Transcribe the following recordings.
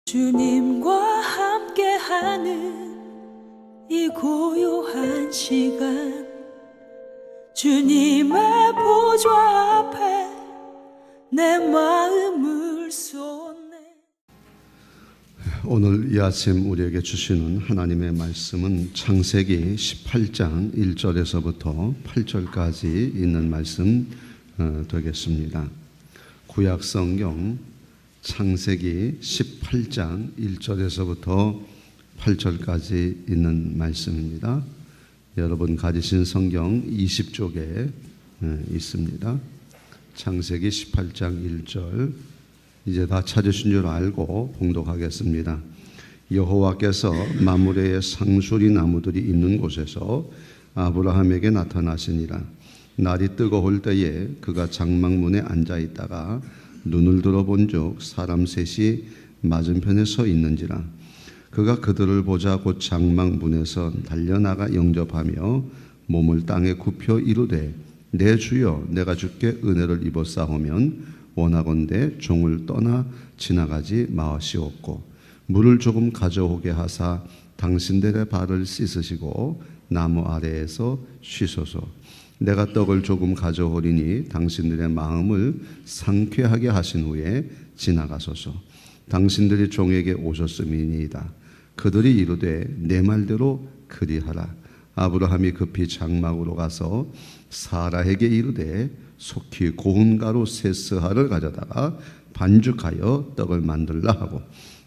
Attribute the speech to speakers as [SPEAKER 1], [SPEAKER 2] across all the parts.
[SPEAKER 1] 주님과 함께하는 이 고요한 시간, 주님의 보좌 앞에 내 마음을 쏟네.
[SPEAKER 2] 오늘 이 아침 우리에게 주시는 하나님의 말씀은 창세기 18장 1절에서부터 8절까지 있는 말씀 되겠습니다. 구약 성경 창세기 18장 1절에서부터 8절까지 있는 말씀입니다. 여러분 가지신 성경 20쪽에 있습니다. 창세기 18장 1절, 이제 다 찾으신 줄 알고 봉독하겠습니다. 여호와께서 마므레의 상수리 나무들이 있는 곳에서 아브라함에게 나타나시니라. 날이 뜨거울 때에 그가 장막문에 앉아 있다가 눈을 들어본즉 사람 셋이 맞은편에 서 있는지라. 그가 그들을 보자 곧 장막문에서 달려나가 영접하며 몸을 땅에 굽혀 이르되, 내 주여, 내가 주께 은혜를 입었사오면 원하건대 종을 떠나 지나가지 마시옵고 물을 조금 가져오게 하사 당신들의 발을 씻으시고 나무 아래에서 쉬소서. 내가 떡을 조금 가져오리니 당신들의 마음을 상쾌하게 하신 후에 지나가소서. 당신들이 종에게 오셨음이니이다. 그들이 이르되 내 말대로 그리하라. 아브라함이 급히 장막으로 가서 사라에게 이르되 속히 고운 가루 세스하를 가져다가 반죽하여 떡을 만들라 하고,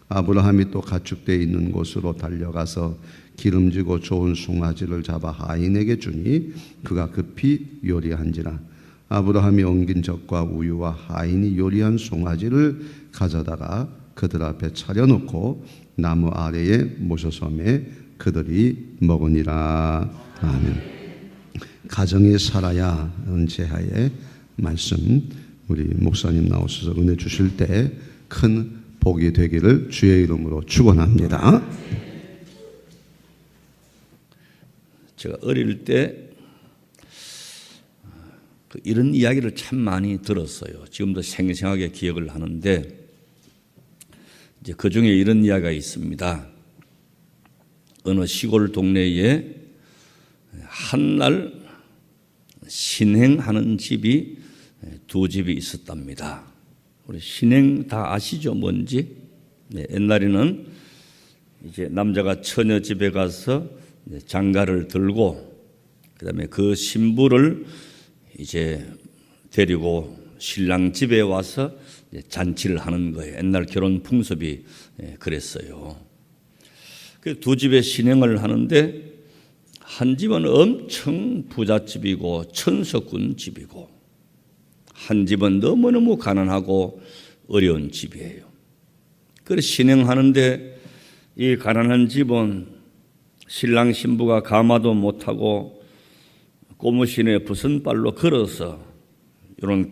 [SPEAKER 2] 아브라함이 또 가축되어 있는 곳으로 달려가서 기름지고 좋은 송아지를 잡아 하인에게 주니 그가 급히 요리한지라. 아브라함이 엉긴 젖과 우유와 하인이 요리한 송아지를 가져다가 그들 앞에 차려놓고 나무 아래에 모셔섬에 그들이 먹으니라. 아멘. 가정이 살아야 은혜하의 말씀, 우리 목사님 나오셔서 은혜 주실 때 큰 복이 되기를 주의 이름으로 축원합니다.
[SPEAKER 3] 제가 어릴 때 이런 이야기를 참 많이 들었어요. 지금도 생생하게 기억을 하는데, 이제 그 중에 이런 이야기가 있습니다. 어느 시골 동네에 한날 신행하는 집이 두 집이 있었답니다. 우리 신행 다 아시죠? 뭔지? 네, 옛날에는 이제 남자가 처녀 집에 가서 장가를 들고, 그다음에 그 신부를 이제 데리고 신랑 집에 와서 잔치를 하는 거예요. 옛날 결혼 풍습이 그랬어요. 그 두 집의 신행을 하는데, 한 집은 엄청 부잣집이고 천석군 집이고, 한 집은 너무너무 가난하고 어려운 집이에요. 그래서 신행하는데 이 가난한 집은 신랑 신부가 가마도 못하고 고무신에 부순 발로 걸어서 이런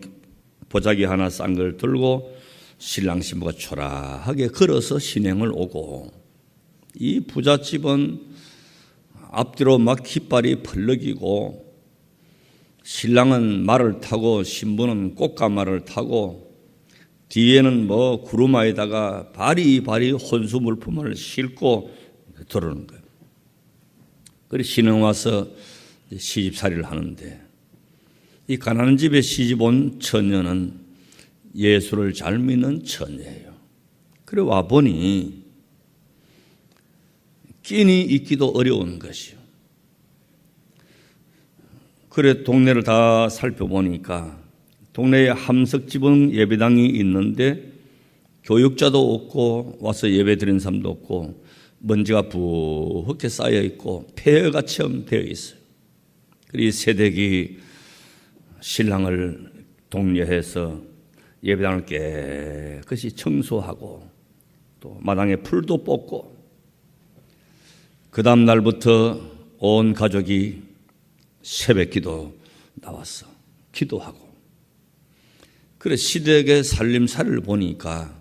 [SPEAKER 3] 보자기 하나 싼 걸 들고 신랑 신부가 초라하게 걸어서 신행을 오고, 이 부잣집은 앞뒤로 막 깃발이 펄럭이고, 신랑은 말을 타고 신부는 꽃가마를 타고, 뒤에는 뭐 구루마에다가 바리바리 혼수 물품을 싣고 들어오는 거예요. 그래서 신행 와서 시집살이를 하는데, 이 가난한 집에 시집 온 처녀는 예수를 잘 믿는 처녀예요. 그래 와보니 끼니 있기도 어려운 것이요. 그래 동네를 다 살펴보니까 동네에 함석지붕 예배당이 있는데 교육자도 없고 와서 예배 드리는 사람도 없고 먼지가 부엌에 쌓여 있고 폐허가 체험되어 있어요. 그리고 새댁이 신랑을 독려해서 예배당을 깨끗이 청소하고 또 마당에 풀도 뽑고, 그 다음 날부터 온 가족이 새벽기도 나왔어. 기도하고. 그래 시댁의 살림살이를 보니까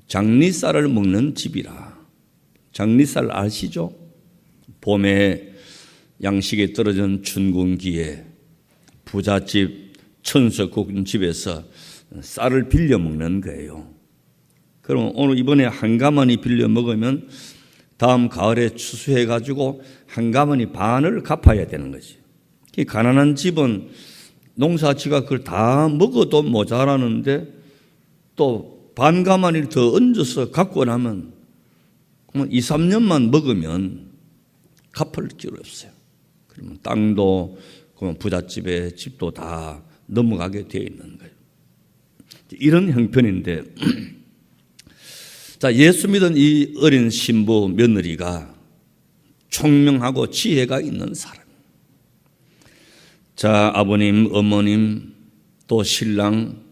[SPEAKER 3] 장리쌀을 먹는 집이라. 장리쌀 아시죠? 봄에 양식이 떨어진 춘궁기에 부잣집 천석국 집에서 쌀을 빌려 먹는 거예요. 그럼 오늘 이번에 한 가마니 빌려 먹으면 다음 가을에 추수해가지고 한 가마니 반을 갚아야 되는 거지. 가난한 집은 농사지가 그걸 다 먹어도 모자라는데 또 반 가마니를 더 얹어서 갖고 나면 2, 3년만 먹으면 갚을 길 없어요. 그러면 땅도 부잣집에 집도 다 넘어가게 되어 있는 거예요. 이런 형편인데 자, 예수 믿은 이 어린 신부 며느리가 총명하고 지혜가 있는 사람. 자, 아버님, 어머님, 또 신랑,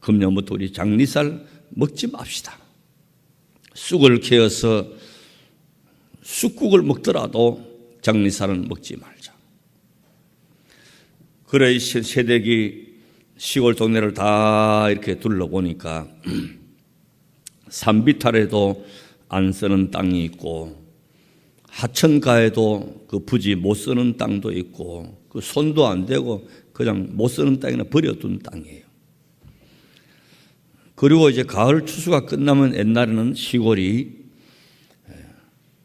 [SPEAKER 3] 금년부터 우리 장리살 먹지 맙시다. 쑥을 캐어서 쑥국을 먹더라도 장리살은 먹지 말자. 그래, 새댁이 시골 동네를 다 이렇게 둘러보니까 산비탈에도 안 쓰는 땅이 있고 하천가에도 그 부지 못 쓰는 땅도 있고 그 손도 안 대고 그냥 못 쓰는 땅이나 버려둔 땅이에요. 그리고 이제 가을 추수가 끝나면 옛날에는 시골이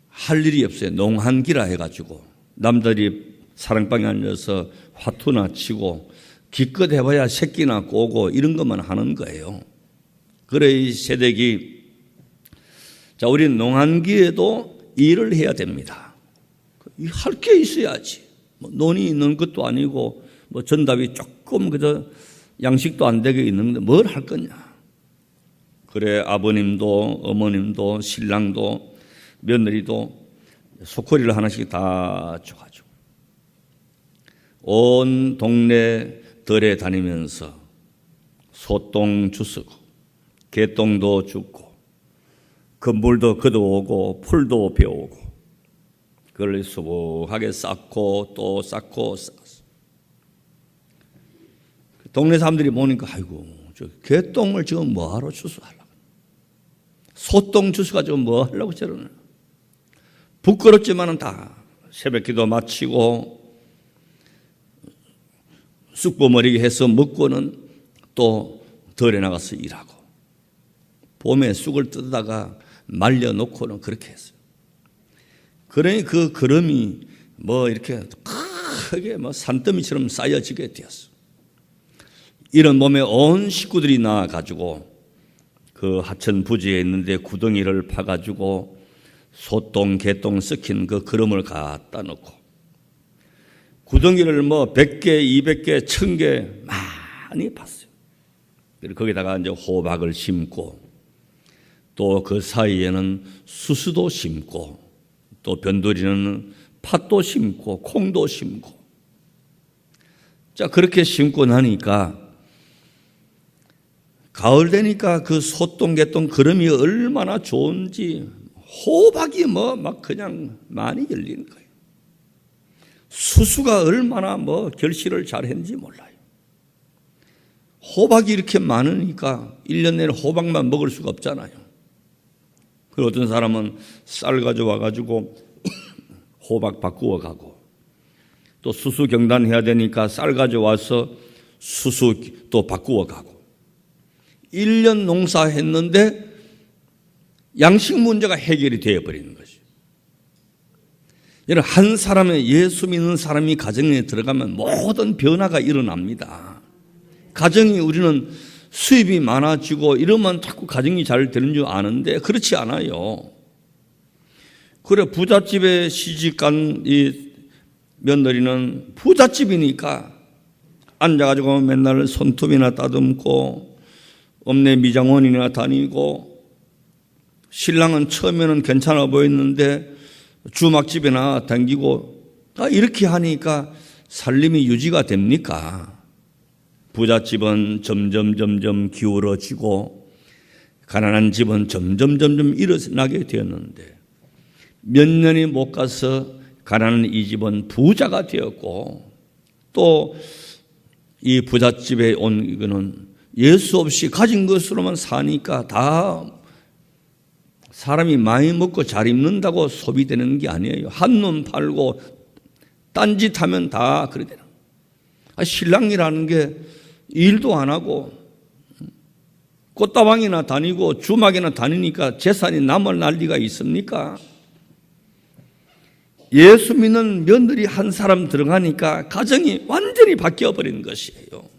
[SPEAKER 3] 할 일이 없어요. 농한기라 해가지고 남들이 사랑방에 앉아서 화투나 치고 기껏 해봐야 새끼나 꼬고 이런 것만 하는 거예요. 그래 이 새댁이 자, 우리는 농한기에도 일을 해야 됩니다. 할 게 있어야지. 논이 있는 것도 아니고 전답이 조금 그저 양식도 안 되게 있는데 뭘 할 거냐. 그래 아버님도 어머님도 신랑도 며느리도 소쿠리를 하나씩 다 줘가지고 온 동네 들에 다니면서 소똥 주스고 개똥도 줍고 건물도 걷어오고 풀도 베어오고 그걸 수북하게 쌓고 또 쌓고 쌓았어. 동네 사람들이 보니까 아이고 저 개똥을 지금 뭐하러 주스하려고 소똥 주스가 지금 뭐 하려고 저러나. 부끄럽지만은 다 새벽기도 마치고 쑥버무리기 해서 먹고는 또 덜에 나가서 일하고 봄에 쑥을 뜯다가 말려놓고는 그렇게 했어요. 그러니 그 걸음이 이렇게 크게 산더미처럼 쌓여지게 되었어. 이런 몸에 온 식구들이 나와가지고 그 하천 부지에 있는데 구덩이를 파가지고 소똥, 개똥 섞인 그 걸음을 갖다 놓고 구덩이를 100개, 200개, 1000개 많이 팠어요. 그리고 거기다가 이제 호박을 심고 또 그 사이에는 수수도 심고 또 변두리는 팥도 심고 콩도 심고 자 그렇게 심고 나니까 가을 되니까 그 소똥 개똥 걸음이 얼마나 좋은지 호박이 막 그냥 많이 열리는 거예요. 수수가 얼마나 결실을 잘했는지 몰라요. 호박이 이렇게 많으니까 1년 내내 호박만 먹을 수가 없잖아요. 그리고 어떤 사람은 쌀 가져와가지고 호박 바꾸어 가고 또 수수 경단 해야 되니까 쌀 가져와서 수수 또 바꾸어 가고 1년 농사했는데 양식 문제가 해결이 되어버리는 것이죠. 여러분 한 사람의 예수 믿는 사람이 가정에 들어가면 모든 변화가 일어납니다. 가정이 우리는 수입이 많아지고 이러면 자꾸 가정이 잘 되는 줄 아는데 그렇지 않아요. 그래 부잣집에 시집간 이 며느리는 부잣집이니까 앉아가지고 맨날 손톱이나 따듬고 읍내 미장원이나 다니고 신랑은 처음에는 괜찮아 보였는데 주막집이나 다니고 이렇게 하니까 살림이 유지가 됩니까? 부잣집은 점점 기울어지고 가난한 집은 점점 일어나게 되었는데 몇 년이 못 가서 가난한 이 집은 부자가 되었고 또 이 부잣집에 온 이거는 예수 없이 가진 것으로만 사니까 다 사람이 많이 먹고 잘 입는다고 소비되는 게 아니에요. 한눈 팔고 딴짓하면 다 그래 되는 거예요. 신랑이라는 게 일도 안 하고 꽃다방이나 다니고 주막이나 다니니까 재산이 남을 난리가 있습니까? 예수 믿는 며느리 한 사람 들어가니까 가정이 완전히 바뀌어버린 것이에요.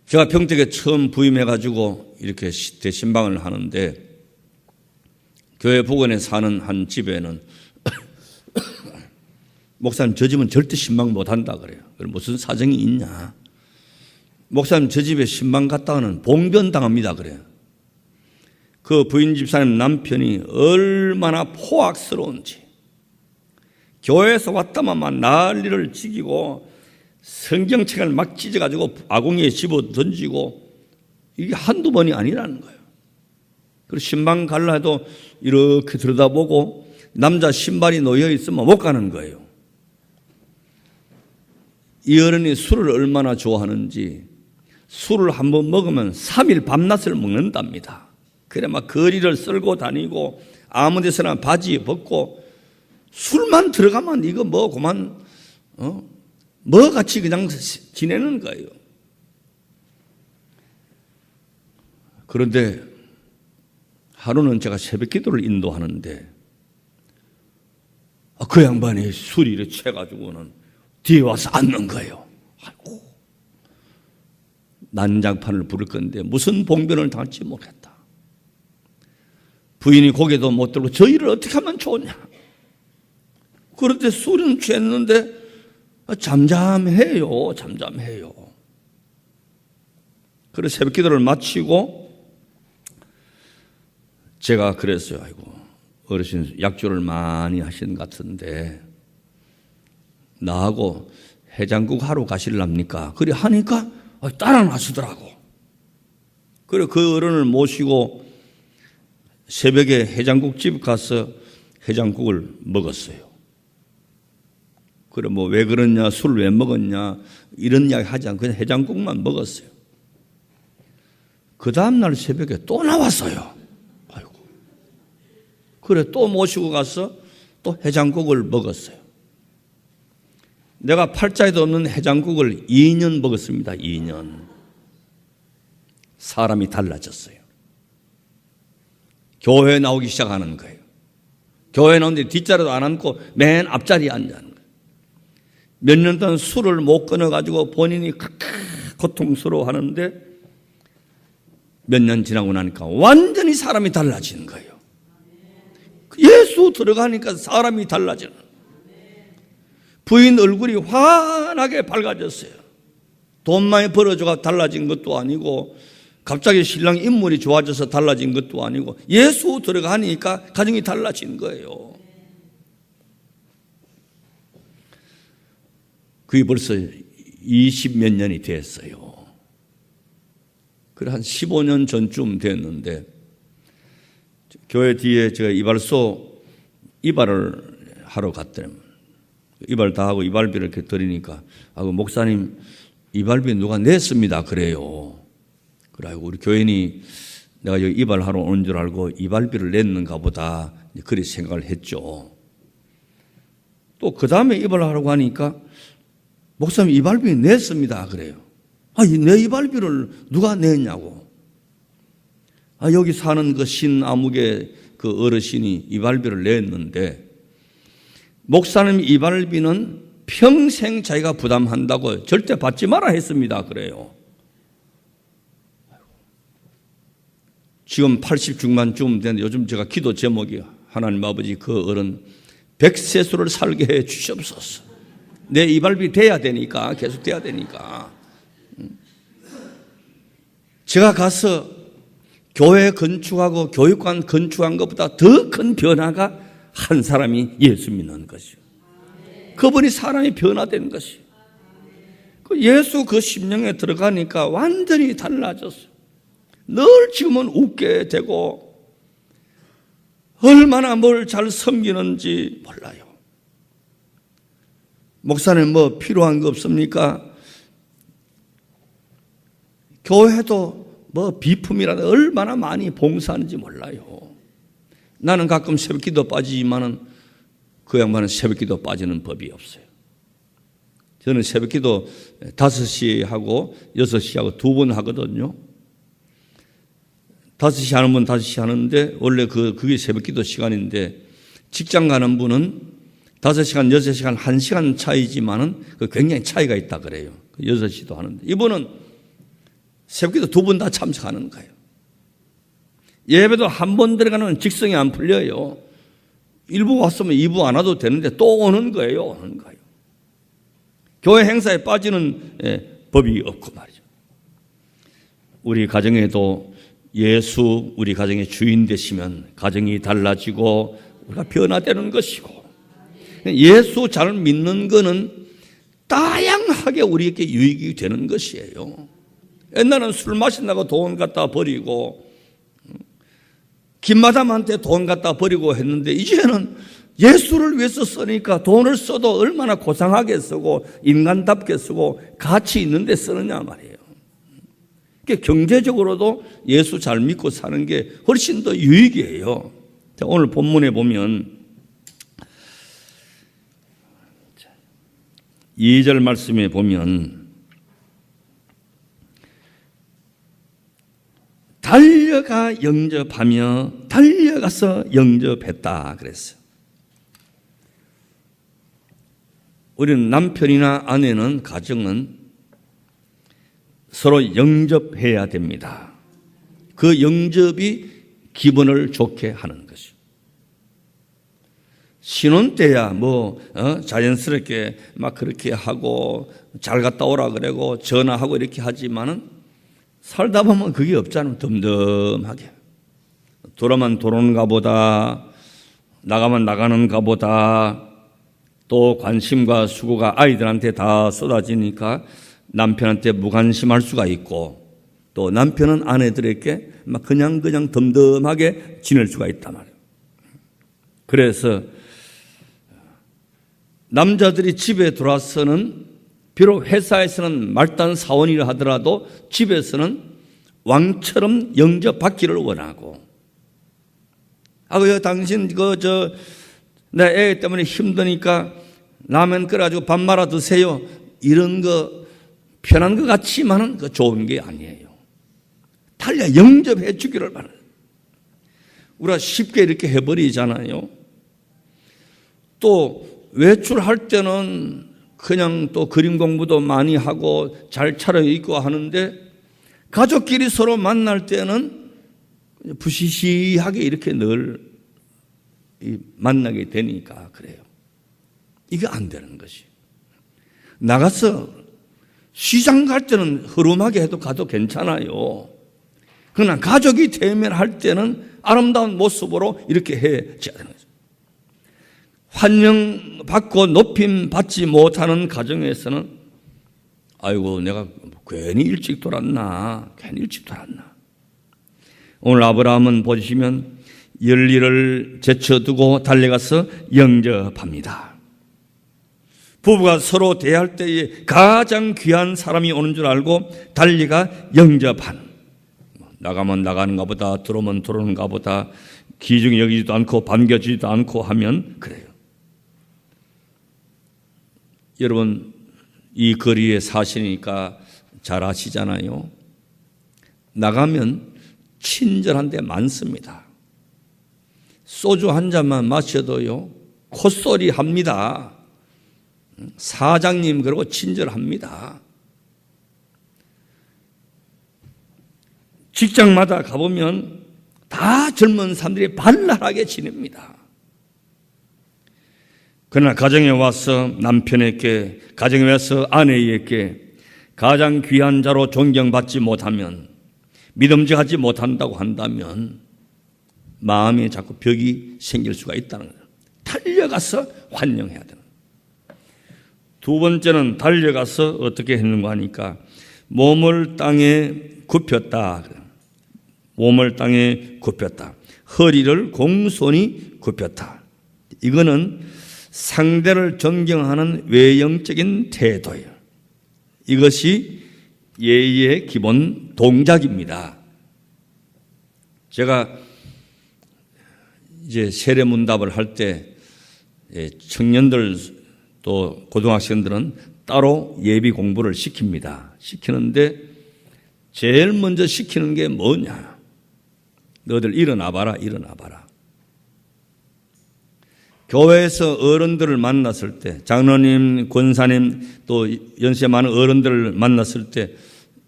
[SPEAKER 3] 제가 평택에 처음 부임해가지고 이렇게 대신방을 하는데 교회 부근에 사는 한 집에는 목사님 저 집은 절대 신방 못한다 그래요. 무슨 사정이 있냐? 목사님 저 집에 신방 갔다가는 봉변당합니다 그래요. 그 부인 집사님 남편이 얼마나 포악스러운지 교회에서 왔다만 난리를 지기고 성경책을 막 찢어가지고 아궁이에 집어 던지고 이게 한두 번이 아니라는 거예요. 그리고 신방 갈라 해도 이렇게 들여다보고 남자 신발이 놓여 있으면 못 가는 거예요. 이 어른이 술을 얼마나 좋아하는지 술을 한번 먹으면 3일 밤낮을 먹는답니다. 그래 막 거리를 쓸고 다니고 아무 데서나 바지 벗고 술만 들어가면 이거 뭐 그만 뭐 같이 그냥 지내는 거예요. 그런데 하루는 제가 새벽 기도를 인도하는데 그 양반이 술이 이렇게 취해가지고는 뒤에 와서 앉는 거예요. 아이고, 난장판을 부를 건데 무슨 봉변을 당할지 모르겠다. 부인이 고개도 못 들고 저희를 어떻게 하면 좋냐. 그런데 술은 취했는데 잠잠해요. 그래서 새벽 기도를 마치고 제가 그랬어요. 아이고, 어르신 약주를 많이 하신 것 같은데 나하고 해장국 하러 가실랍니까? 그래 하니까 따라 나서더라고. 그래 그 어른을 모시고 새벽에 해장국집 가서 해장국을 먹었어요. 그래 뭐 왜 그러냐, 술 왜 먹었냐 이런 이야기 하지 않고 그냥 해장국만 먹었어요. 그 다음날 새벽에 또 나왔어요. 아이고. 그래 또 모시고 가서 또 해장국을 먹었어요. 내가 팔자에도 없는 해장국을 2년 먹었습니다. 2년. 사람이 달라졌어요. 교회에 나오기 시작하는 거예요. 교회에 나오는데 뒷자리도 안 앉고 맨 앞자리에 앉는 거예요. 몇 년 동안 술을 못 끊어가지고 본인이 고통스러워하는데 몇 년 지나고 나니까 완전히 사람이 달라지는 거예요. 예수 들어가니까 사람이 달라지는 거예요. 부인 얼굴이 환하게 밝아졌어요. 돈 많이 벌어줘가 달라진 것도 아니고 갑자기 신랑 인물이 좋아져서 달라진 것도 아니고 예수 들어가니까 가정이 달라진 거예요. 그게 벌써 20몇 년이 됐어요. 그래 한 15년 전쯤 됐는데 교회 뒤에 제가 이발을 하러 갔더니 이발 다 하고 이발비를 이렇게 드리니까 목사님 이발비 누가 냈습니다 그래요. 그래고 우리 교인이 내가 여기 이발하러 오는 줄 알고 이발비를 냈는가 보다 그렇게 생각을 했죠. 또 그 다음에 이발하라고 하니까 목사님 이발비 냈습니다 그래요. 내 이발비를 누가 냈냐고. 여기 사는 그 신아무개 그 어르신이 이발비를 냈는데 목사님 이발비는 평생 자기가 부담한다고 절대 받지 마라 했습니다 그래요. 지금 80 중반쯤 되는데 요즘 제가 기도 제목이 하나님 아버지 그 어른 백세수를 살게 해 주시옵소서. 내 이발비 돼야 되니까 계속 돼야 되니까. 제가 가서 교회 건축하고 교육관 건축한 것보다 더 큰 변화가 한 사람이 예수 믿는 것이요. 그분이 사람이 변화된 것이요. 예수 그 심령에 들어가니까 완전히 달라졌어요. 늘 지금은 웃게 되고 얼마나 뭘 잘 섬기는지 몰라요. 목사님 뭐 필요한 거 없습니까? 교회도 뭐 비품이라도 얼마나 많이 봉사하는지 몰라요. 나는 가끔 새벽기도 빠지지만은 그 양반은 새벽기도 빠지는 법이 없어요. 저는 새벽기도 5시 하고 6시 하고 2번 하거든요. 5시 하는 분 5시 하는데 원래 그게 새벽기도 시간인데 직장 가는 분은 5시간, 6시간, 1시간 차이지만은 굉장히 차이가 있다 그래요. 6시도 하는데 이분은 새벽기도 2번 다 참석하는 거예요. 예배도 한 번 들어가는 직성이 안 풀려요. 1부 왔으면 2부 안 와도 되는데 또 오는 거예요. 교회 행사에 빠지는 법이 없고 말이죠. 우리 가정에도 예수 우리 가정의 주인 되시면 가정이 달라지고 우리가 변화되는 것이고, 예수 잘 믿는 거는 다양하게 우리에게 유익이 되는 것이에요. 옛날에는 술 마신다고 돈 갖다 버리고 김마담한테 돈 갖다 버리고 했는데 이제는 예수를 위해서 쓰니까 돈을 써도 얼마나 고상하게 쓰고 인간답게 쓰고 가치 있는 데 쓰느냐 말이에요. 그러니까 경제적으로도 예수 잘 믿고 사는 게 훨씬 더 유익이에요. 오늘 본문에 보면 2절 말씀에 보면 달려가 영접하며 달려가서 영접했다 그랬어요. 우리는 남편이나 아내는 가정은 서로 영접해야 됩니다. 그 영접이 기분을 좋게 하는 것이죠. 신혼 때야 자연스럽게 막 그렇게 하고 잘 갔다 오라 그러고 전화하고 이렇게 하지만은 살다 보면 그게 없잖아요. 덤덤하게. 돌아만 돌아오는가 보다, 나가면 나가는가 보다, 또 관심과 수고가 아이들한테 다 쏟아지니까 남편한테 무관심할 수가 있고, 또 남편은 아내들에게 막 그냥 덤덤하게 지낼 수가 있단 말이에요. 그래서 남자들이 집에 들어와서는 비록 회사에서는 말단 사원이라 하더라도 집에서는 왕처럼 영접받기를 원하고, 당신 내 애 때문에 힘드니까 라면 끓여가지고 밥 말아 드세요. 이런 거 편한 것 같지만은 그 좋은 게 아니에요. 달려 영접해 주기를 바라요. 우리가 쉽게 이렇게 해버리잖아요. 또 외출할 때는 그냥 또 그림 공부도 많이 하고 잘 차려입고 하는데 가족끼리 서로 만날 때는 부시시하게 이렇게 늘 만나게 되니까 그래요. 이게 안 되는 것이. 나가서 시장 갈 때는 흐름하게 해도 가도 괜찮아요. 그러나 가족이 대면할 때는 아름다운 모습으로 이렇게 해줘야 되는 거죠. 환영받고 높임 받지 못하는 가정에서는 아이고 내가 괜히 일찍 돌았나. 오늘 아브라함은 보시면 열일을 제쳐두고 달려가서 영접합니다. 부부가 서로 대할 때에 가장 귀한 사람이 오는 줄 알고 달려가 영접한, 나가면 나가는가 보다, 들어오면 들어오는가 보다, 귀중히 여기지도 않고 반겨주지도 않고 하면 그래요. 여러분 이 거리에 사시니까 잘 아시잖아요. 나가면 친절한 데 많습니다. 소주 한 잔만 마셔도요 콧소리 합니다. 사장님 그러고 친절합니다. 직장마다 가보면 다 젊은 사람들이 발랄하게 지냅니다. 그러나 가정에 와서 남편에게, 가정에 와서 아내에게 가장 귀한 자로 존경받지 못하면, 믿음직하지 못한다고 한다면 마음에 자꾸 벽이 생길 수가 있다는 거예요. 달려가서 환영해야 되는 거예요. 두 번째는 달려가서 어떻게 했는가 하니까 몸을 땅에 굽혔다. 몸을 땅에 굽혔다. 허리를 공손히 굽혔다. 이거는 상대를 존경하는 외형적인 태도예요. 이것이 예의의 기본 동작입니다. 제가 이제 세례문답을 할 때 청년들 또 고등학생들은 따로 예비 공부를 시킵니다. 시키는데 제일 먼저 시키는 게 뭐냐? 너희들 일어나 봐라, 일어나 봐라. 교회에서 어른들을 만났을 때, 장로님, 권사님, 또 연세 많은 어른들을 만났을 때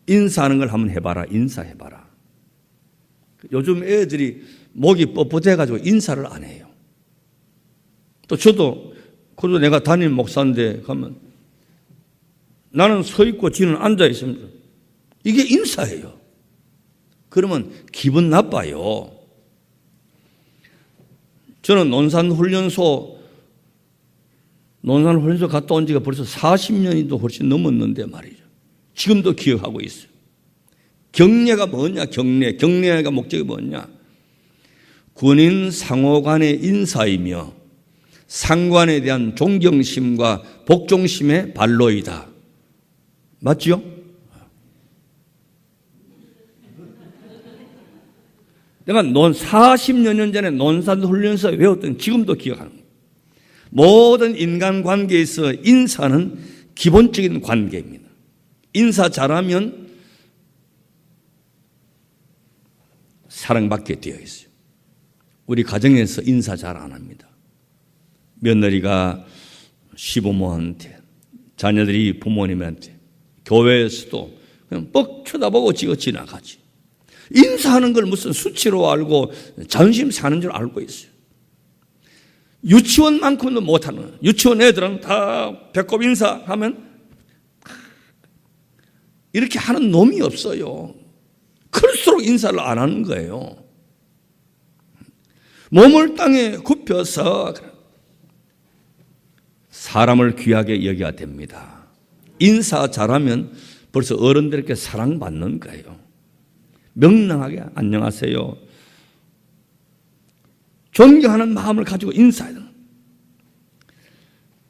[SPEAKER 3] 인사하는 걸 한번 해봐라, 인사해봐라. 요즘 애들이 목이 뻣뻣해가지고 인사를 안 해요. 또 저도, 그래도 내가 담임 목사인데 가면 나는 서 있고 지는 앉아 있습니다. 이게 인사예요. 그러면 기분 나빠요. 저는 논산훈련소 갔다 온 지가 벌써 40년이 훨씬 넘었는데 말이죠. 지금도 기억하고 있어요. 경례가 뭐냐, 경례가 목적이 뭐냐. 군인 상호 간의 인사이며 상관에 대한 존경심과 복종심의 발로이다. 맞죠? 내가 40여 년 전에 논산훈련소에 외웠던 지금도 기억하는 거예요. 모든 인간관계에서 인사는 기본적인 관계입니다. 인사 잘하면 사랑받게 되어 있어요. 우리 가정에서 인사 잘 안 합니다. 며느리가 시부모한테, 자녀들이 부모님한테, 교회에서도 그냥 뻑 쳐다보고 지나가지. 인사하는 걸 무슨 수치로 알고 자존심 사는 줄 알고 있어요. 유치원만큼도 못하는, 유치원 애들은 다 배꼽 인사하면 이렇게 하는 놈이 없어요. 클수록 인사를 안 하는 거예요. 몸을 땅에 굽혀서 사람을 귀하게 여겨야 됩니다. 인사 잘하면 벌써 어른들에게 사랑받는 거예요. 명랑하게 안녕하세요. 존경하는 마음을 가지고 인사해야 돼요.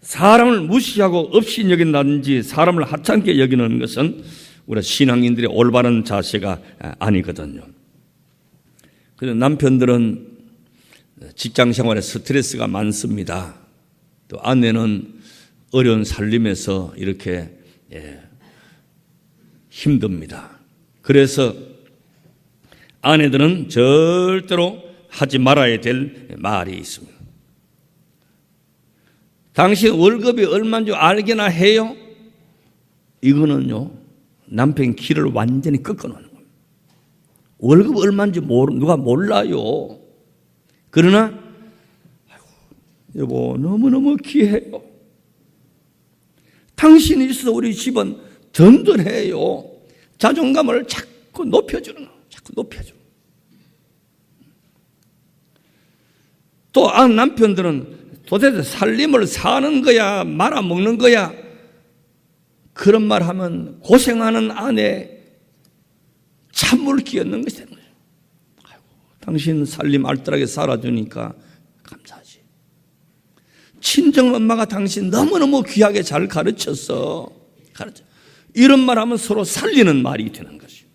[SPEAKER 3] 사람을 무시하고 없이 여긴다든지 사람을 하찮게 여기는 것은 우리 신앙인들의 올바른 자세가 아니거든요. 그래서 남편들은 직장 생활에 스트레스가 많습니다. 또 아내는 어려운 살림에서 이렇게 힘듭니다. 그래서 아내들은 절대로 하지 말아야 될 말이 있습니다. 당신 월급이 얼마인지 알기나 해요? 이거는요, 남편 길을 완전히 꺾어놓는 거예요. 월급 얼마인지 누가 몰라요. 그러나 여보 너무너무 귀해요. 당신이 있어서 우리 집은 든든해요. 자존감을 자꾸 높여주는 거예요. 자꾸 높여줘. 또 남편들은 도대체 살림을 사는 거야 말아먹는 거야, 그런 말 하면 고생하는 아내 찬물 끼얹는 것이 되는 거예요. 아이고, 당신 살림 알뜰하게 살아주니까 감사하지. 친정엄마가 당신 너무너무 귀하게 잘 가르쳤어. 이런 말 하면 서로 살리는 말이 되는 것이에요.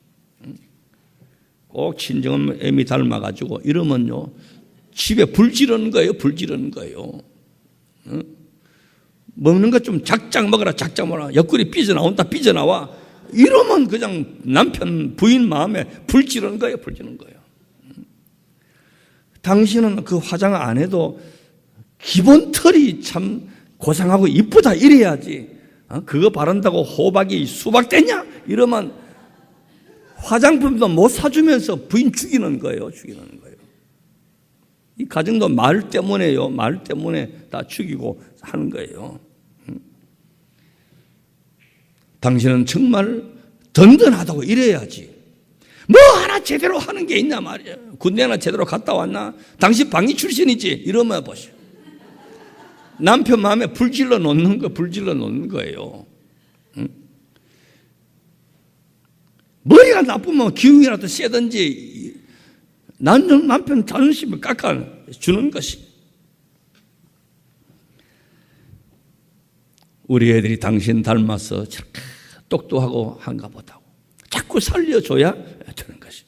[SPEAKER 3] 꼭 친정엄마 닮아가지고 이러면요, 집에 불 지르는 거예요. 불 지르는 거예요. 먹는 거 좀 작작 먹어라, 작작 먹어라. 옆구리 삐져나온다, 삐져나와. 이러면 그냥 남편, 부인 마음에 불 지르는 거예요. 불 지르는 거예요. 당신은 그 화장 안 해도 기본 털이 참 고상하고 이쁘다 이래야지. 그거 바른다고 호박이 수박 되냐? 이러면 화장품도 못 사주면서 부인 죽이는 거예요. 죽이는 거예요. 이 가정도 말 때문에요. 말 때문에 다 죽이고 하는 거예요. 당신은 정말 든든하다고 이래야지. 뭐 하나 제대로 하는 게 있냐 말이야. 군대 하나 제대로 갔다 왔나? 당신 방위 출신이지? 이러면 보시오. 남편 마음에 불질러 놓는 거예요. 머리가 나쁘면 기운이라도 세든지 남편 자존심을 깎아주는 것이. 우리 애들이 당신 닮아서 저렇게 똑똑하고 한가 보다고 자꾸 살려줘야 되는 것이.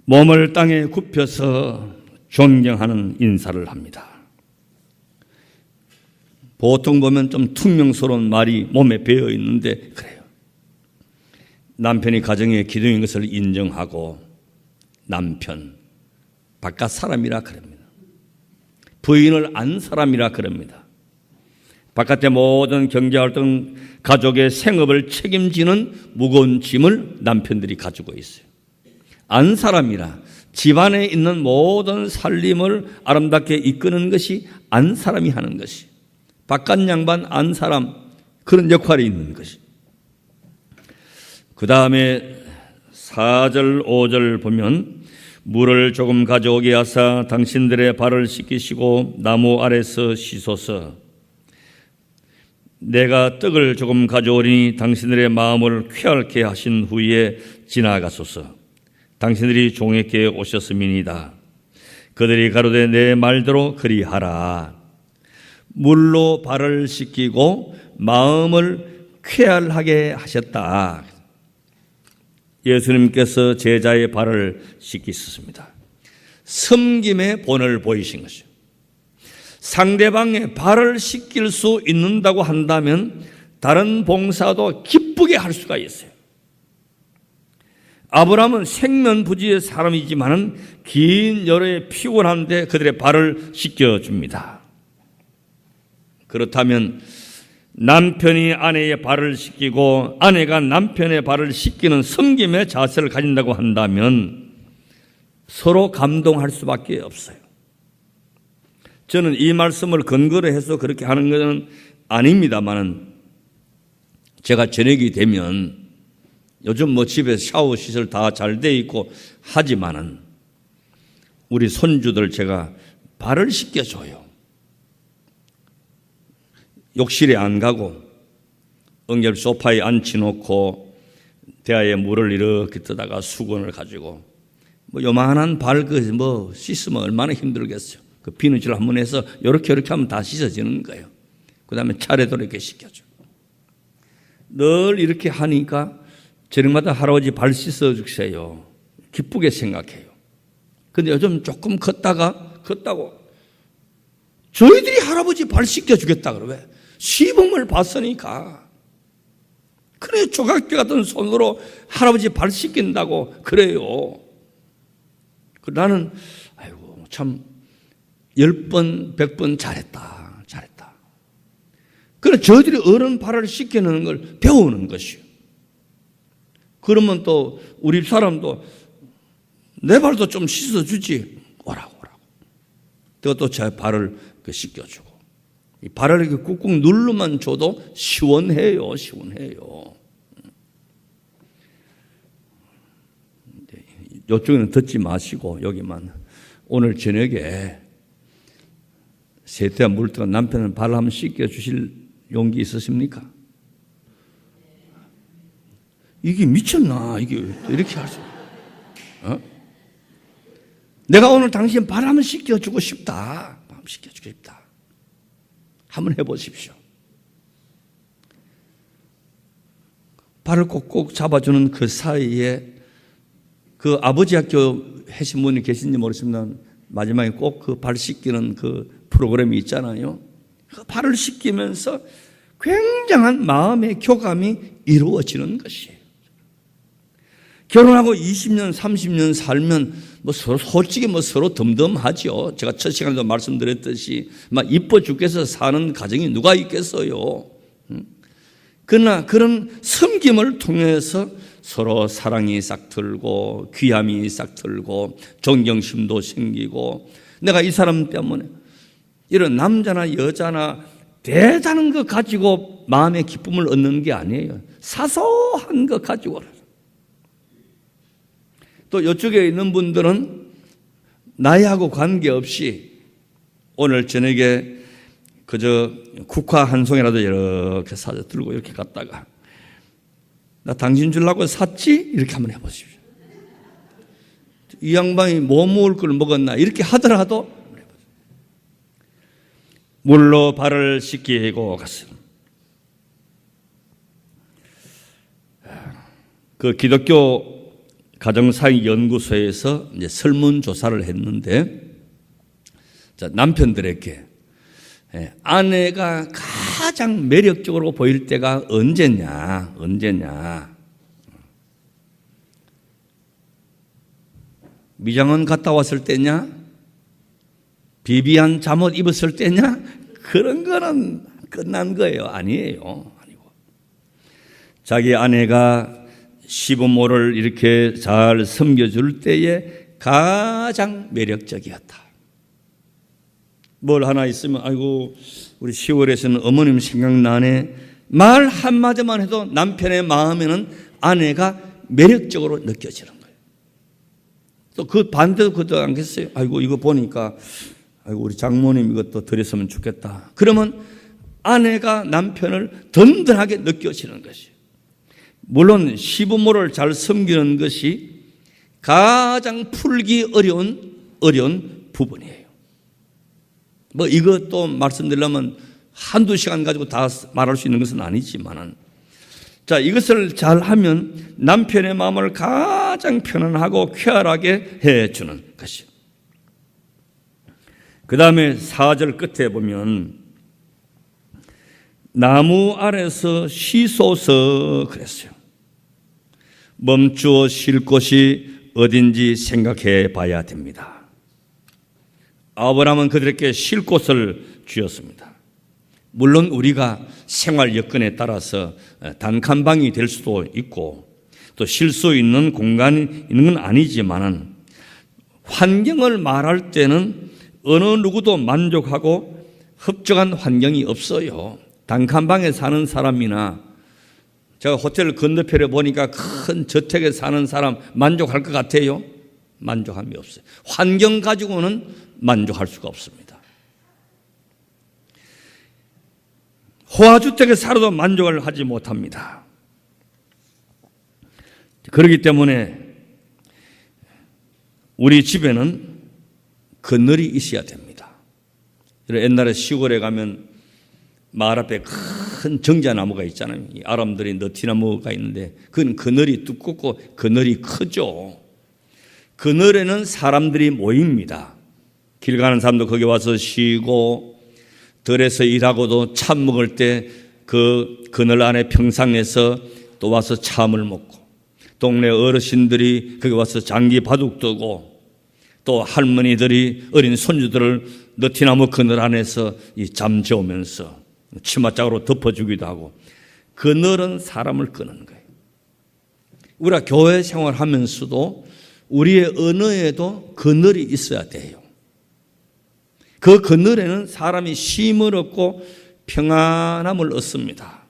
[SPEAKER 3] 몸을 땅에 굽혀서 존경하는 인사를 합니다. 보통 보면 좀 퉁명스러운 말이 몸에 배어 있는데 그래요. 남편이 가정의 기둥인 것을 인정하고 남편, 바깥 사람이라 그럽니다. 부인을 안 사람이라 그럽니다. 바깥의 모든 경제활동, 가족의 생업을 책임지는 무거운 짐을 남편들이 가지고 있어요. 안 사람이라 집안에 있는 모든 살림을 아름답게 이끄는 것이 안 사람이 하는 것이, 바깥 양반 안 사람 그런 역할이 있는 것이. 그 다음에 4절 5절 보면 물을 조금 가져오게 하사 당신들의 발을 씻기시고 나무 아래서 씻소서. 내가 떡을 조금 가져오리니 당신들의 마음을 쾌활케 하신 후에 지나가소서. 당신들이 종에게 오셨음이니이다. 그들이 가로되 내 말대로 그리하라. 물로 발을 씻기고 마음을 쾌활하게 하셨다. 예수님께서 제자의 발을 씻기셨습니다. 섬김의 본을 보이신 것이죠. 상대방의 발을 씻길 수 있는다고 한다면 다른 봉사도 기쁘게 할 수가 있어요. 아브라함은 생면부지의 사람이지만은 긴 여름에 피곤한데 그들의 발을 씻겨줍니다. 그렇다면 남편이 아내의 발을 씻기고 아내가 남편의 발을 씻기는 섬김의 자세를 가진다고 한다면 서로 감동할 수밖에 없어요. 저는 이 말씀을 근거로 해서 그렇게 하는 것은 아닙니다만은 제가 저녁이 되면 요즘 뭐 집에 샤워 시설 다 잘 돼 있고 하지만은 우리 손주들 제가 발을 씻겨줘요. 욕실에 안 가고 응결 소파에 앉혀놓고 대야에 물을 이렇게 뜨다가 수건을 가지고 뭐 요만한 발 뭐 씻으면 얼마나 힘들겠어요. 그 비누질 한번 해서 이렇게 하면 다 씻어지는 거예요. 그 다음에 차례대로 이렇게 씻겨줘. 늘 이렇게 하니까 저녁마다 할아버지 발 씻어주세요. 기쁘게 생각해요. 근데 요즘 조금 컸다고 저희들이 할아버지 발 씻겨주겠다 그러고 왜? 시범을 봤으니까. 그래 조각기 같은 손으로 할아버지 발 씻긴다고 그래요. 나는 아이고 참 10번 100번 잘했다. 그래 저희들이 어른 발을 씻기는 걸 배우는 것이요. 그러면 또 우리 사람도 내 발도 좀 씻어주지. 오라고. 그리고 또 제 발을 씻겨주고. 이 발을 이렇게 꾹꾹 눌러만 줘도 시원해요. 이쪽에는 듣지 마시고 여기만. 오늘 저녁에 세태와 물뜨가 남편은 발을 한번 씻겨주실 용기 있으십니까? 이게 미쳤나? 이게 이렇게 할 수. 내가 오늘 당신 발 한번 씻겨주고 싶다. 한번 해보십시오. 발을 꼭꼭 잡아주는 그 사이에 그 아버지 학교 하신 분이 계신지 모르겠지만 마지막에 꼭 그 발 씻기는 그 프로그램이 있잖아요. 그 발을 씻기면서 굉장한 마음의 교감이 이루어지는 것이에요. 결혼하고 20년, 30년 살면 솔직히 서로 덤덤하죠. 제가 첫 시간에도 말씀드렸듯이 이뻐 죽겠어 사는 가정이 누가 있겠어요. 그러나 그런 섬김을 통해서 서로 사랑이 싹 들고 귀함이 싹 들고 존경심도 생기고 내가 이 사람 때문에 이런 남자나 여자나 대단한 거 가지고 마음의 기쁨을 얻는 게 아니에요. 사소한 거 가지고. 또 이쪽에 있는 분들은 나이하고 관계없이 오늘 저녁에 그저 국화 한 송이라도 이렇게 사서 들고 이렇게 갔다가 나 당신 주려고 샀지? 이렇게 한번 해보십시오. 이 양반이 뭐 먹을 걸 먹었나 이렇게 하더라도 물로 발을 씻기고 갔습니다. 그 기독교 가정사역연구소에서 이제 설문조사를 했는데 남편들에게 아내가 가장 매력적으로 보일 때가 언제냐? 미장원 갔다 왔을 때냐? 비비한 잠옷 입었을 때냐? 그런 거는 끝난 거예요. 아니에요. 아니고. 자기 아내가 시부모를 이렇게 잘 섬겨줄 때에 가장 매력적이었다. 뭘 하나 있으면 아이고 우리 10월에서는 어머님 생각나네. 말 한마디만 해도 남편의 마음에는 아내가 매력적으로 느껴지는 거예요. 또 그 반대도 그것도 않겠어요? 아이고 이거 보니까 아이고 우리 장모님 이것도 드렸으면 좋겠다. 그러면 아내가 남편을 든든하게 느껴지는 것이에요. 물론 시부모를 잘 섬기는 것이 가장 풀기 어려운 부분이에요. 뭐 이것도 말씀드리려면 한두 시간 가지고 다 말할 수 있는 것은 아니지만은, 자, 이것을 잘 하면 남편의 마음을 가장 편안하고 쾌활하게 해주는 것이요. 그 다음에 4절 끝에 보면 나무 아래서 쉬소서 그랬어요. 멈추어 쉴 곳이 어딘지 생각해 봐야 됩니다. 아브라함은 그들에게 쉴 곳을 주었습니다. 물론 우리가 생활 여건에 따라서 단칸방이 될 수도 있고 또 쉴 수 있는 공간이 있는 건 아니지만은 환경을 말할 때는 어느 누구도 만족하고 흡족한 환경이 없어요. 단칸방에 사는 사람이나 제가 호텔 건너편에 보니까 큰 저택에 사는 사람 만족할 것 같아요? 만족함이 없어요. 환경 가지고는 만족할 수가 없습니다. 호화주택에 살아도 만족을 하지 못합니다. 그렇기 때문에 우리 집에는 그늘이 있어야 됩니다. 옛날에 시골에 가면 마을 앞에 큰 정자나무가 있잖아요. 이 아람들이 너티나무가 있는데 그건 그늘이 두껍고 그늘이 크죠. 그늘에는 사람들이 모입니다. 길 가는 사람도 거기 와서 쉬고 들에서 일하고도 참 먹을 때 그 그늘 안에 평상에서 또 와서 참을 먹고 동네 어르신들이 거기 와서 장기 바둑 두고 또 할머니들이 어린 손주들을 너티나무 그늘 안에서 잠 재우면서 치마짝으로 덮어주기도 하고 그늘은 사람을 끄는 거예요. 우리가 교회 생활하면서도 우리의 언어에도 그늘이 있어야 돼요. 그 그늘에는 사람이 쉼을 얻고 평안함을 얻습니다.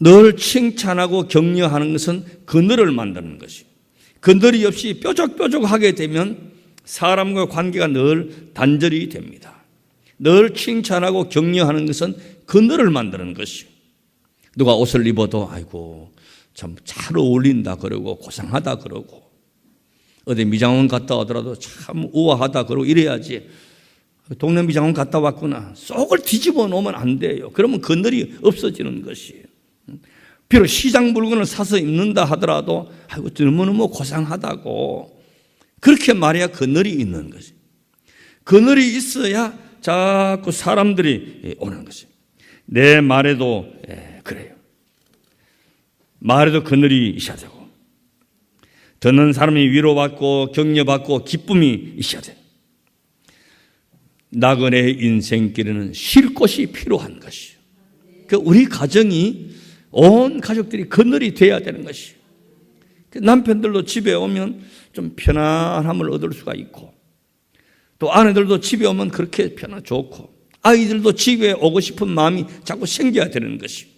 [SPEAKER 3] 늘 칭찬하고 격려하는 것은 그늘을 만드는 것이에요. 그늘이 없이 뾰족뾰족하게 되면 사람과 관계가 늘 단절이 됩니다. 늘 칭찬하고 격려하는 것은 그늘을 만드는 것이에요. 누가 옷을 입어도 아이고 참 잘 어울린다 그러고 고상하다 그러고 어디 미장원 갔다 오더라도 참 우아하다 그러고 이래야지. 동네 미장원 갔다 왔구나. 속을 뒤집어 놓으면 안 돼요. 그러면 그늘이 없어지는 것이에요. 비록 시장 물건을 사서 입는다 하더라도 아이고 너무너무 고상하다고 그렇게 말해야 그늘이 있는 것이. 그늘이 있어야 자꾸 사람들이 오는 것이. 내 말에도 그래요. 말에도 그늘이 있어야 되고 듣는 사람이 위로받고 격려받고 기쁨이 있어야 돼요. 나그네의 인생길에는 쉴 곳이 필요한 것이에요. 우리 가정이 온 가족들이 그늘이 돼야 되는 것이에요. 남편들도 집에 오면 좀 편안함을 얻을 수가 있고 또 아내들도 집에 오면 그렇게 편안 좋고 아이들도 집에 오고 싶은 마음이 자꾸 생겨야 되는 것이에요.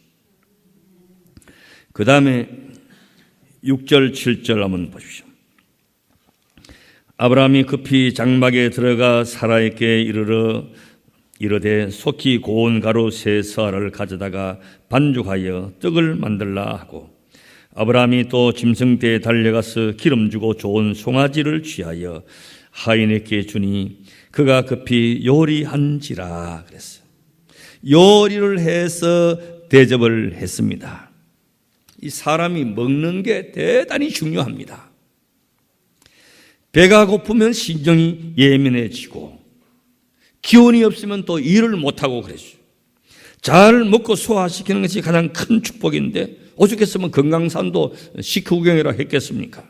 [SPEAKER 3] 그 다음에 6절 7절 한번 보십시오. 아브라함이 급히 장막에 들어가 사라에게 이르되 속히 고운 가루 세 서알을 가져다가 반죽하여 떡을 만들라 하고 아브라함이 또 짐승대에 달려가서 기름 주고 좋은 송아지를 취하여 하인에게 주니 그가 급히 요리한지라 그랬어요. 요리를 해서 대접을 했습니다. 이 사람이 먹는 게 대단히 중요합니다. 배가 고프면 신경이 예민해지고 기운이 없으면 또 일을 못하고 그랬죠. 잘 먹고 소화시키는 것이 가장 큰 축복인데 오죽했으면 금강산도 식후경이라 했겠습니까?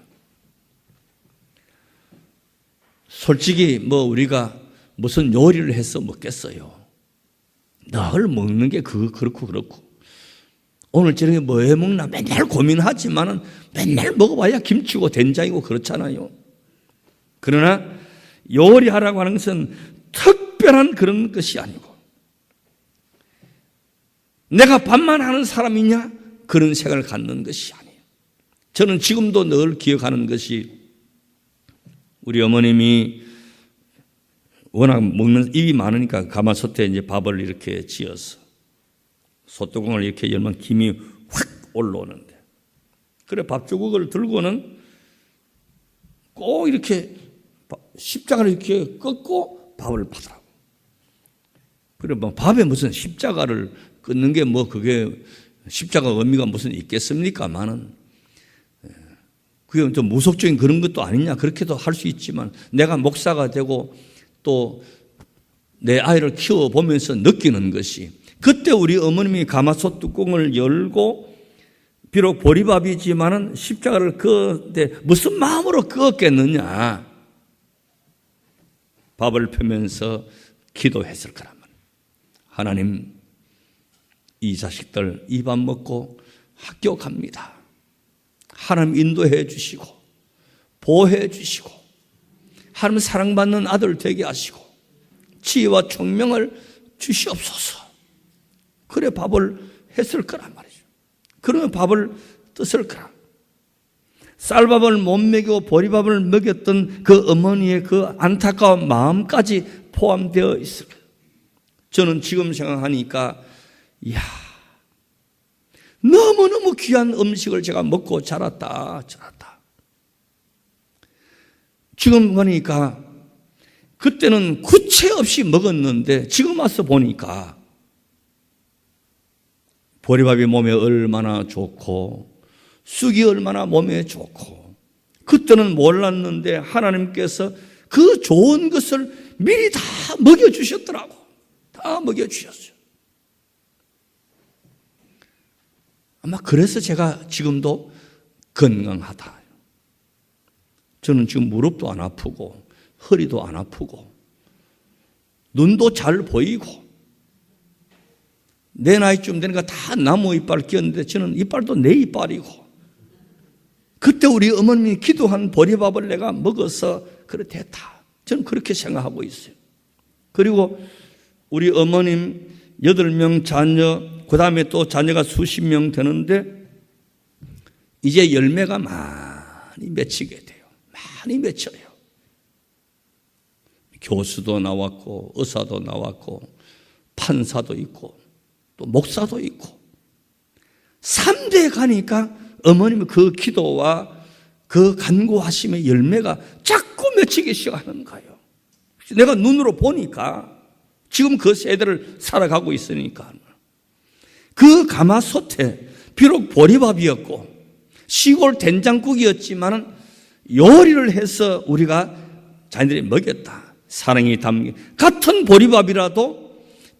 [SPEAKER 3] 솔직히 우리가 무슨 요리를 해서 먹겠어요. 늘 먹는 게 그렇고 오늘 저녁에 뭐 해 먹나 맨날 고민하지만은 맨날 먹어봐야 김치고 된장이고 그렇잖아요. 그러나 요리하라고 하는 것은 특별한 그런 것이 아니고 내가 밥만 하는 사람이냐 그런 생각을 갖는 것이 아니에요. 저는 지금도 늘 기억하는 것이 우리 어머님이 워낙 먹는 입이 많으니까 가마솥에 이제 밥을 이렇게 지어서 솥뚜껑을 이렇게 열면 김이 확 올라오는데 그래 밥주걱을 들고는 꼭 이렇게 십자가를 이렇게 꺾고 밥을 받으라고. 그래 밥에 무슨 십자가를 끊는 게 그게 십자가 의미가 무슨 있겠습니까만은 그게 좀 무속적인 그런 것도 아니냐 그렇게도 할 수 있지만 내가 목사가 되고 또 내 아이를 키워보면서 느끼는 것이 그때 우리 어머님이 가마솥 뚜껑을 열고 비록 보리밥이지만은 십자가를 그었는데 무슨 마음으로 그었겠느냐 밥을 펴면서 기도했을 거란 말이에요. 하나님 이 자식들 이 밥 먹고 학교 갑니다. 하나님 인도해 주시고 보호해 주시고 하나님 사랑받는 아들 되게 하시고 지혜와 총명을 주시옵소서. 그래 밥을 했을 거란 말이죠. 그러면 밥을 떴을 거라. 쌀밥을 못 먹이고 보리밥을 먹였던 그 어머니의 그 안타까운 마음까지 포함되어 있을 거예요. 저는 지금 생각하니까 이야 너무너무 귀한 음식을 제가 먹고 자랐다. 지금 보니까 그때는 구체 없이 먹었는데 지금 와서 보니까 보리밥이 몸에 얼마나 좋고 쑥이 얼마나 몸에 좋고 그때는 몰랐는데 하나님께서 그 좋은 것을 미리 다 먹여주셨더라고. 다 먹여주셨어요. 아마 그래서 제가 지금도 건강하다. 저는 지금 무릎도 안 아프고 허리도 안 아프고 눈도 잘 보이고 내 나이쯤 되니까 다 나무 이빨 끼었는데 저는 이빨도 내 이빨이고 그때 우리 어머님이 기도한 보리밥을 내가 먹어서 그래 됐다. 저는 그렇게 생각하고 있어요. 그리고 우리 어머님 8명 자녀 그 다음에 또 자녀가 수십 명 되는데 이제 열매가 많이 맺히게 돼요. 많이 맺혀요. 교수도 나왔고 의사도 나왔고 판사도 있고 또 목사도 있고 3대 가니까 어머님의 그 기도와 그 간구하심의 열매가 자꾸 맺히기 시작하는 거예요. 내가 눈으로 보니까 지금 그 세대를 살아가고 있으니까 그 가마솥에 비록 보리밥이었고 시골 된장국이었지만 요리를 해서 우리가 자녀들이 먹였다. 사랑이 담긴 같은 보리밥이라도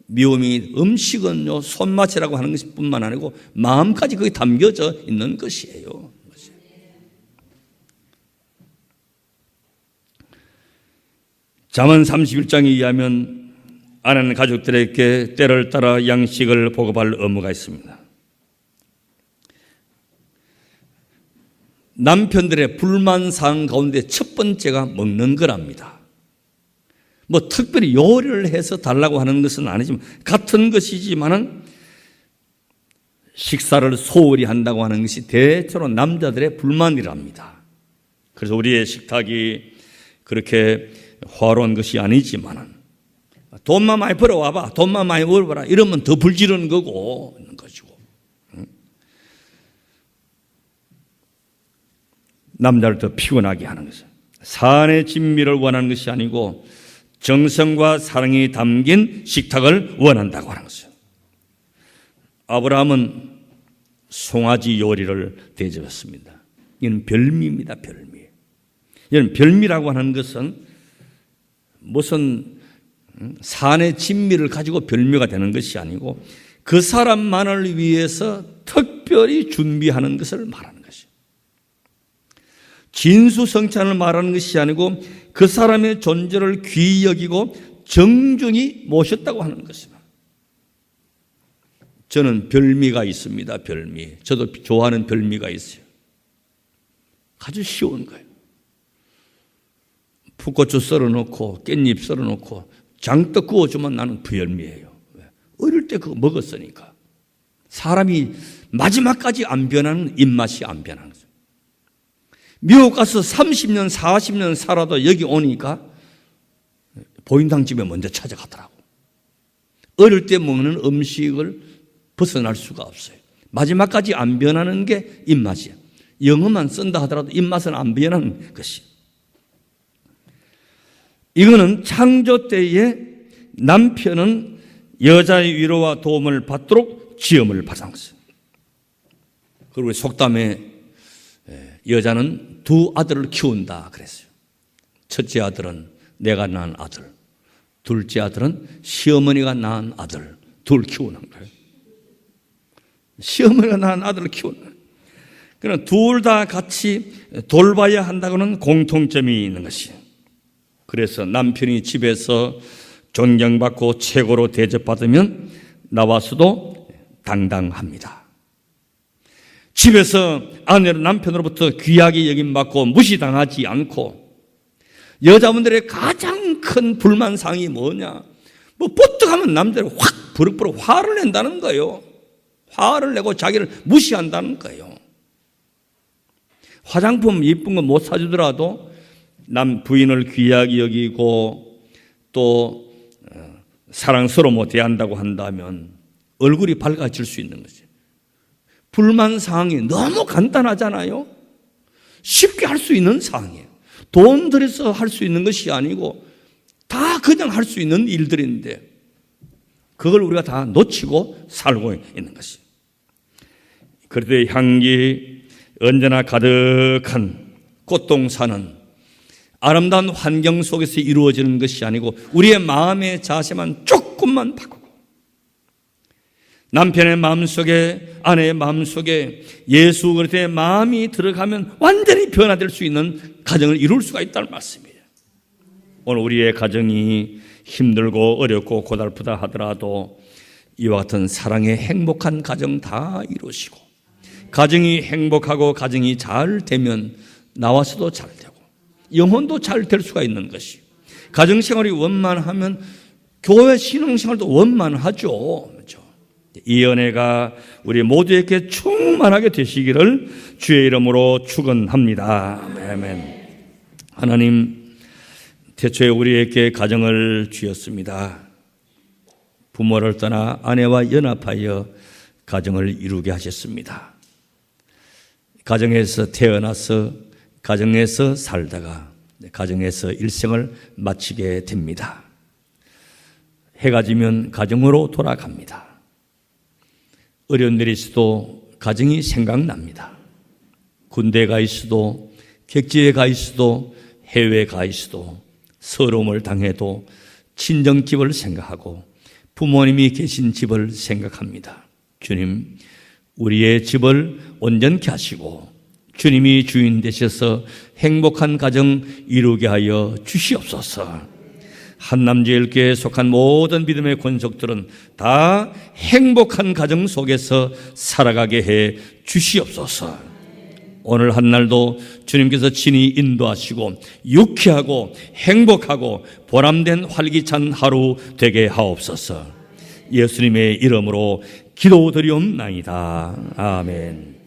[SPEAKER 3] 미움이 음식은요 손맛이라고 하는 것이 뿐만 아니고 마음까지 거기 담겨져 있는 것이에요. 잠언 31장에 의하면 아내는 가족들에게 때를 따라 양식을 보급할 의무가 있습니다. 남편들의 불만사항 가운데 첫 번째가 먹는 거랍니다. 특별히 요리를 해서 달라고 하는 것은 아니지만 같은 것이지만은 식사를 소홀히 한다고 하는 것이 대체로 남자들의 불만이랍니다. 그래서 우리의 식탁이 그렇게 화려한 것이 아니지만은 돈만 많이 벌어와봐, 돈만 많이 벌어봐라 이러면 더 불지르는 거고 있는 것이고 남자를 더 피곤하게 하는 것은 산의 진미를 원하는 것이 아니고 정성과 사랑이 담긴 식탁을 원한다고 하는 것이죠. 아브라함은 송아지 요리를 대접했습니다. 이건 별미입니다. 별미. 이건 별미라고 하는 것은 무슨 산의 진미를 가지고 별미가 되는 것이 아니고 그 사람만을 위해서 특별히 준비하는 것을 말하는 것이에요. 진수성찬을 말하는 것이 아니고 그 사람의 존재를 귀히 여기고 정중히 모셨다고 하는 것입니다. 저는 별미가 있습니다. 별미. 저도 좋아하는 별미가 있어요. 아주 쉬운 거예요. 풋고추 썰어놓고 깻잎 썰어놓고 장떡 구워주면 나는 별미예요. 어릴 때 그거 먹었으니까. 사람이 마지막까지 안 변하는 입맛이 안 변하는 거죠. 미국 가서 30년 40년 살아도 여기 오니까 보인당집에 먼저 찾아가더라고. 어릴 때 먹는 음식을 벗어날 수가 없어요. 마지막까지 안 변하는 게 입맛이에요. 영어만 쓴다 하더라도 입맛은 안 변하는 것이. 이거는 창조 때에 남편은 여자의 위로와 도움을 받도록 지음을 받은 것이에요. 그리고 속담에 여자는 두 아들을 키운다 그랬어요. 첫째 아들은 내가 낳은 아들, 둘째 아들은 시어머니가 낳은 아들, 둘 키우는 거예요. 시어머니가 낳은 아들을 키우는 거예요. 그러나 둘 다 같이 돌봐야 한다고는 공통점이 있는 것이에요. 그래서 남편이 집에서 존경받고 최고로 대접받으면 나와서도 당당합니다. 집에서 아내로 남편으로부터 귀하게 여김받고 무시당하지 않고 여자분들의 가장 큰 불만사항이 뭐냐? 뭐 뽀뜩하면 남자를 확 버럭버럭 화를 낸다는 거예요. 화를 내고 자기를 무시한다는 거예요. 화장품 예쁜 거 못 사주더라도 남 부인을 귀하게 여기고 또 사랑스러워 대한다고 한다면 얼굴이 밝아질 수 있는 거지. 불만사항이 너무 간단하잖아요. 쉽게 할 수 있는 사항이에요. 돈 들여서 할 수 있는 것이 아니고 다 그냥 할 수 있는 일들인데 그걸 우리가 다 놓치고 살고 있는 것이. 그런데 향기 언제나 가득한 꽃동산은 아름다운 환경 속에서 이루어지는 것이 아니고 우리의 마음의 자세만 조금만 바꾸고 남편의 마음속에 아내의 마음속에 예수 그리스도의 마음이 들어가면 완전히 변화될 수 있는 가정을 이룰 수가 있다는 말씀이에요. 오늘 우리의 가정이 힘들고 어렵고 고달프다 하더라도 이와 같은 사랑의 행복한 가정 다 이루시고 가정이 행복하고 가정이 잘 되면 나와서도 잘 되고 영혼도 잘 될 수가 있는 것이. 가정생활이 원만하면 교회 신앙생활도 원만하죠. 그렇죠? 이 은혜가 우리 모두에게 충만하게 되시기를 주의 이름으로 축원합니다. 아멘. 하나님, 태초에 우리에게 가정을 주셨습니다. 부모를 떠나 아내와 연합하여 가정을 이루게 하셨습니다. 가정에서 태어나서 가정에서 살다가 가정에서 일생을 마치게 됩니다. 해가 지면 가정으로 돌아갑니다. 어려운 일이 있어도 가정이 생각납니다. 군대에 가 있어도 객지에 가 있어도 해외에 가 있어도 서러움을 당해도 친정집을 생각하고 부모님이 계신 집을 생각합니다. 주님, 우리의 집을 온전케 하시고 주님이 주인 되셔서 행복한 가정 이루게 하여 주시옵소서. 한남제일교회에 속한 모든 믿음의 권속들은 다 행복한 가정 속에서 살아가게 해 주시옵소서. 오늘 한날도 주님께서 친히 인도하시고 유쾌하고 행복하고 보람된 활기찬 하루 되게 하옵소서. 예수님의 이름으로 기도드리옵나이다. 아멘.